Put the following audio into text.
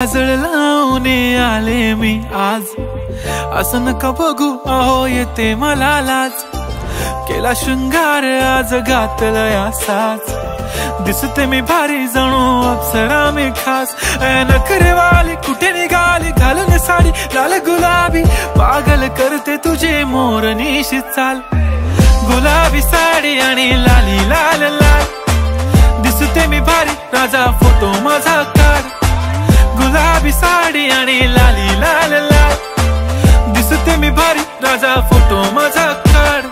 काजळ लावून आले मी आज, असं नका बघू अहो येते मला लाज। केला शृंगार आज घातला साज, दिसते मी भारी जणू अप्सरा मी खास। नखरेवाली कुठे निघाली घालून साडी लाल गुलाबी, पागल करते तुझे मोरनीशी चाल। गुलाबी साडी आणि लाली लाल लाल, दिसते मी भारी राजा फोटो माझा काढ। गुलाबी साडी आणि लाली लाल लाल, दिसते मी भारी राजा फोटो माझा काढ।